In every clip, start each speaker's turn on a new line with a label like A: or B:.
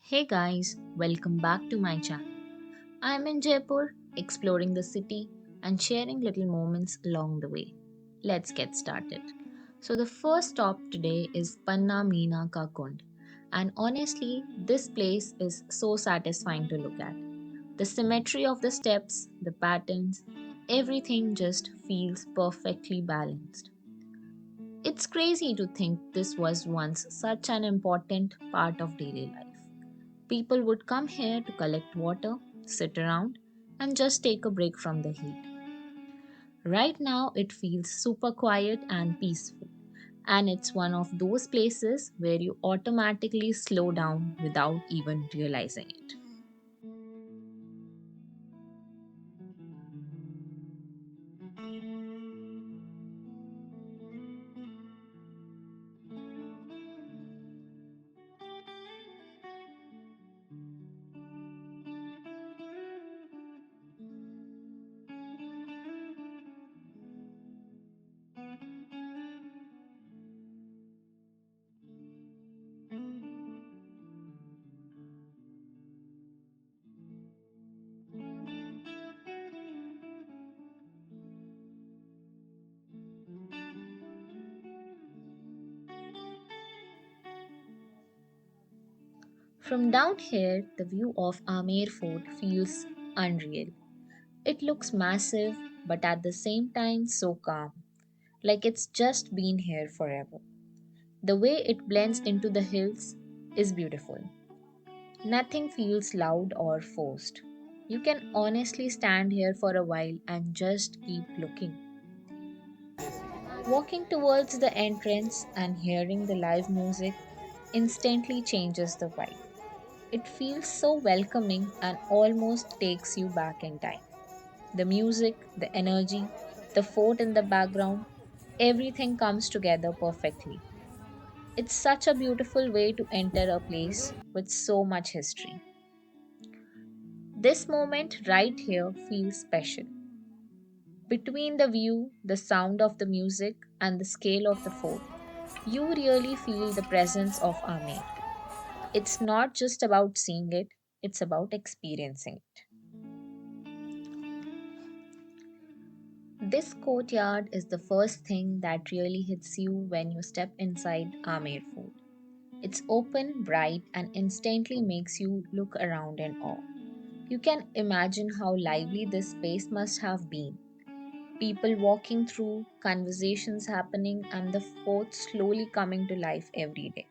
A: Hey guys, welcome back to my channel. I'm in Jaipur, exploring the city and sharing little moments along the way. Let's get started. So, the first stop today is Panna Meena Ka Kund, and honestly, this place is so satisfying to look at. The symmetry of the steps, the patterns, everything just feels perfectly balanced. It's crazy to think this was once such an important part of daily life. People would come here to collect water, sit around, and just take a break from the heat. Right now, it feels super quiet and peaceful, and it's one of those places where you automatically slow down without even realizing it. From down here, the view of Amer Fort feels unreal. It looks massive, but at the same time so calm, like it's just been here forever. The way it blends into the hills is beautiful. Nothing feels loud or forced. You can honestly stand here for a while and just keep looking. Walking towards the entrance and hearing the live music instantly changes the vibe. It feels so welcoming and almost takes you back in time. The music, the energy, the fort in the background, everything comes together perfectly. It's such a beautiful way to enter a place with so much history. This moment right here feels special. Between the view, the sound of the music, and the scale of the fort, you really feel the presence of Amer. It's not just about seeing it, it's about experiencing it. This courtyard is the first thing that really hits you when you step inside Amer Fort. It's open, bright, and instantly makes you look around in awe. You can imagine how lively this space must have been. People walking through, conversations happening, and the fort slowly coming to life every day.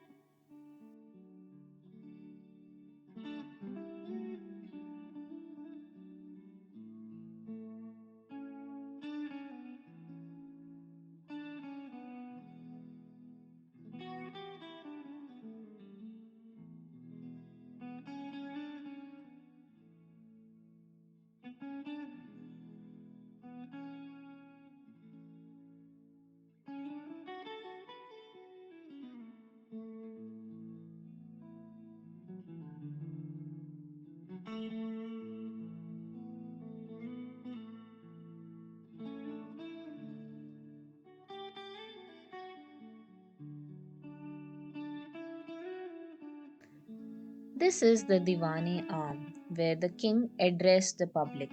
A: This is the Diwani arm, where the king addressed the public.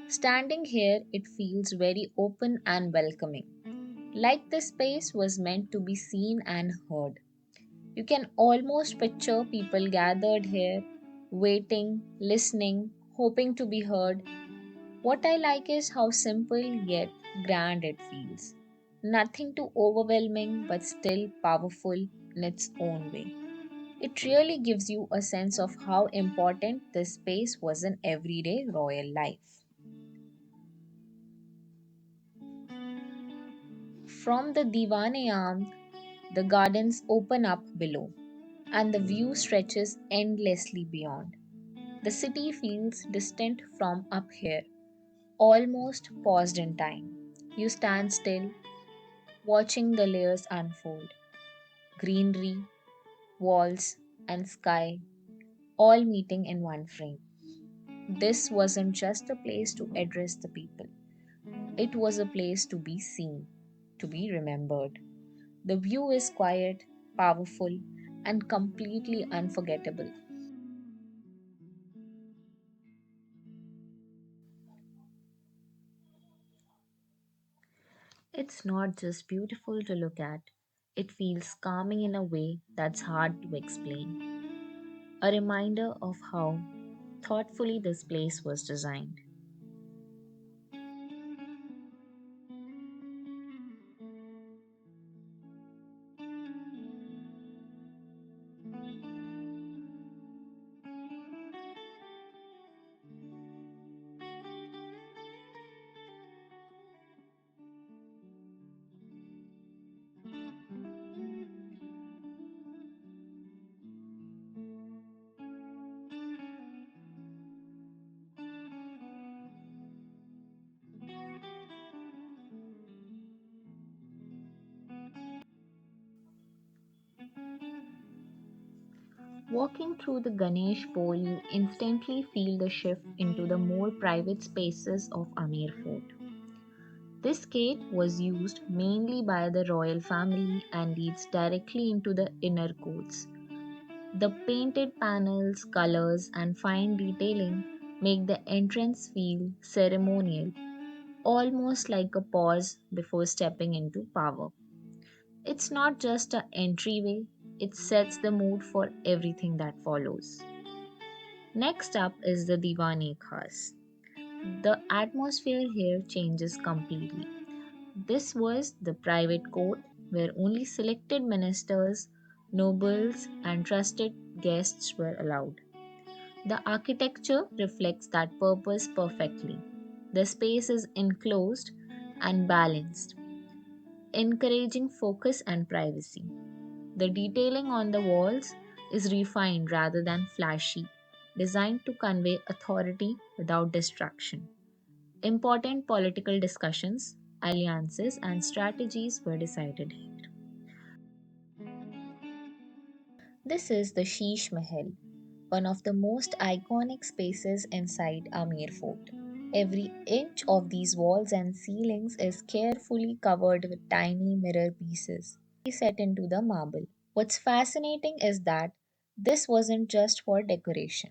A: Standing here, it feels very open and welcoming, like the space was meant to be seen and heard. You can almost picture people gathered here, waiting, listening, hoping to be heard. What I like is how simple yet grand it feels. Nothing too overwhelming but still powerful in its own way. It really gives you a sense of how important this space was in everyday royal life. From the Diwane arm, the gardens open up below, and the view stretches endlessly beyond. The city feels distant from up here, almost paused in time. You stand still, watching the layers unfold greenery, walls, and sky all meeting in one frame. This wasn't just a place to address the people, it was a place to be seen, to be remembered. The view is quiet, powerful, and completely unforgettable. It's not just beautiful to look at, it feels calming in a way that's hard to explain. A reminder of how thoughtfully this place was designed. Walking through the Ganesh pole, you instantly feel the shift into the more private spaces of Amer Fort. This gate was used mainly by the royal family and leads directly into the inner courts. The painted panels, colors, and fine detailing make the entrance feel ceremonial, almost like a pause before stepping into power. It's not just an entryway, it sets the mood for everything that follows. Next up is the Diwani Khas. The atmosphere here changes completely. This was the private court where only selected ministers, nobles, and trusted guests were allowed. The architecture reflects that purpose perfectly. The space is enclosed and balanced, encouraging focus and privacy. The detailing on the walls is refined rather than flashy, designed to convey authority without distraction. Important political discussions, alliances, and strategies were decided here. This is the Sheesh Mahal, one of the most iconic spaces inside Amer Fort. Every inch of these walls and ceilings is carefully covered with tiny mirror pieces set into the marble. What's fascinating is that this wasn't just for decoration.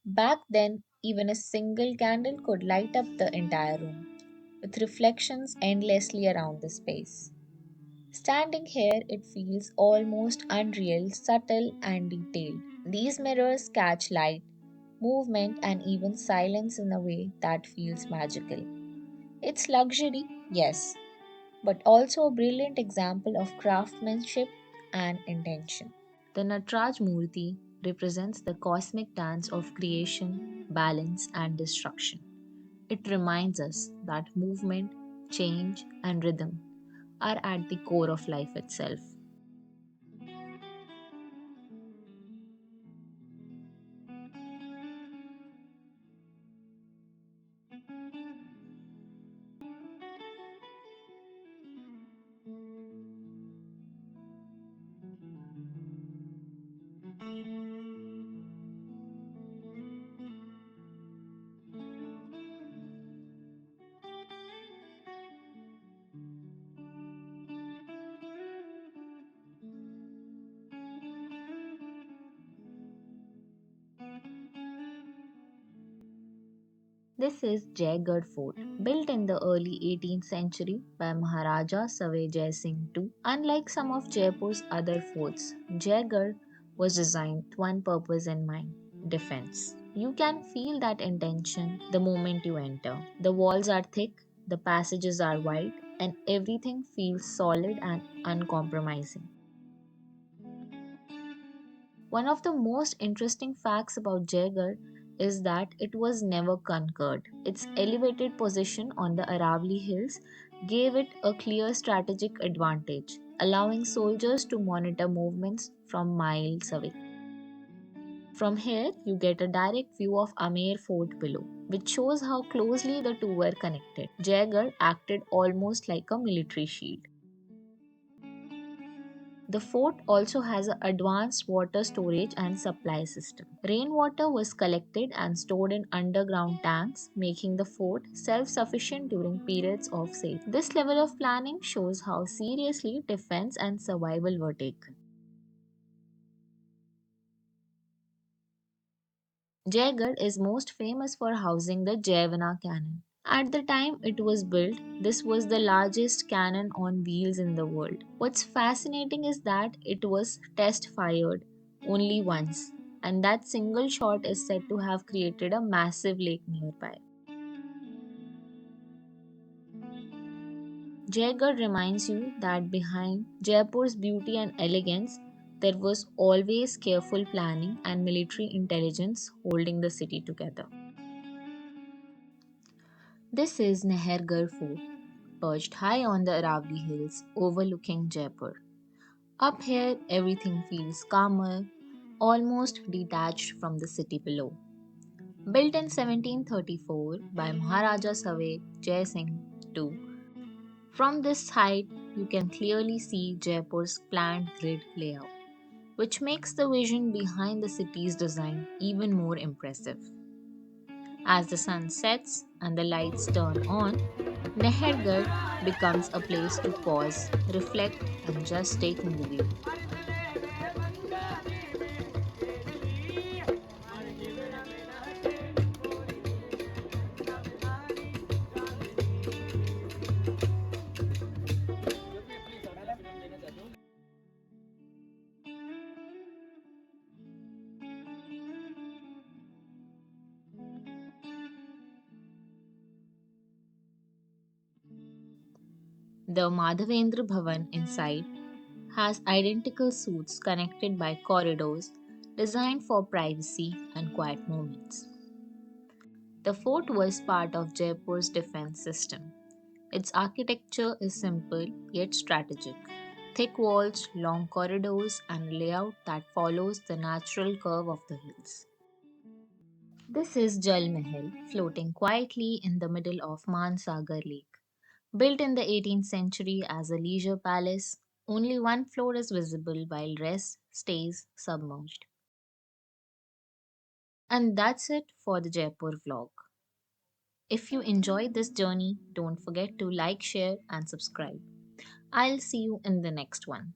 A: Back then, even a single candle could light up the entire room, with reflections endlessly around the space. Standing here, it feels almost unreal, subtle, and detailed. These mirrors catch light, movement, and even silence in a way that feels magical. It's luxury, yes, but also a brilliant example of craftsmanship and intention. The Natraj Murti represents the cosmic dance of creation, balance, and destruction. It reminds us that movement, change, and rhythm are at the core of life itself. This is Jaigarh Fort, built in the early 18th century by Maharaja Savay Jai Singh II. Unlike some of Jaipur's other forts, Jaigarh was designed with one purpose in mind: defense. You can feel that intention the moment you enter. The walls are thick, the passages are wide, and everything feels solid and uncompromising. One of the most interesting facts about Jaigarh is that it was never conquered. Its elevated position on the Aravali Hills gave it a clear strategic advantage, allowing soldiers to monitor movements from miles away. From here, you get a direct view of Amer Fort below, which shows how closely the two were connected. Jaigarh acted almost like a military shield. The fort also has an advanced water storage and supply system. Rainwater was collected and stored in underground tanks, making the fort self sufficient during periods of safety. This level of planning shows how seriously defense and survival were taken. Jaigarh is most famous for housing the Jaivana cannon, At the time it was built, this was the largest cannon on wheels in the world. What's fascinating is that it was test fired only once, and that single shot is said to have created a massive lake nearby. Jaigarh reminds you that behind Jaipur's beauty and elegance, there was always careful planning and military intelligence holding the city together. This is Nahargarh Fort, perched high on the Aravali Hills overlooking Jaipur. Up here, everything feels calmer, almost detached from the city below. Built in 1734 by Maharaja Save Jai Singh II, from this height you can clearly see Jaipur's planned grid layout, which makes the vision behind the city's design even more impressive. As the sun sets and the lights turn on, Nahargarh becomes a place to pause, reflect, and just take in the view. The Madhavendra Bhavan inside has identical suites connected by corridors designed for privacy and quiet moments. The fort was part of Jaipur's defense system. Its architecture is simple yet strategic. Thick walls, long corridors, and a layout that follows the natural curve of the hills. This is Jal Mahal, floating quietly in the middle of Mansagar Lake. Built in the 18th century as a leisure palace, only one floor is visible while rest stays submerged. And that's it for the Jaipur vlog. If you enjoyed this journey, don't forget to like, share, and subscribe. I'll see you in the next one.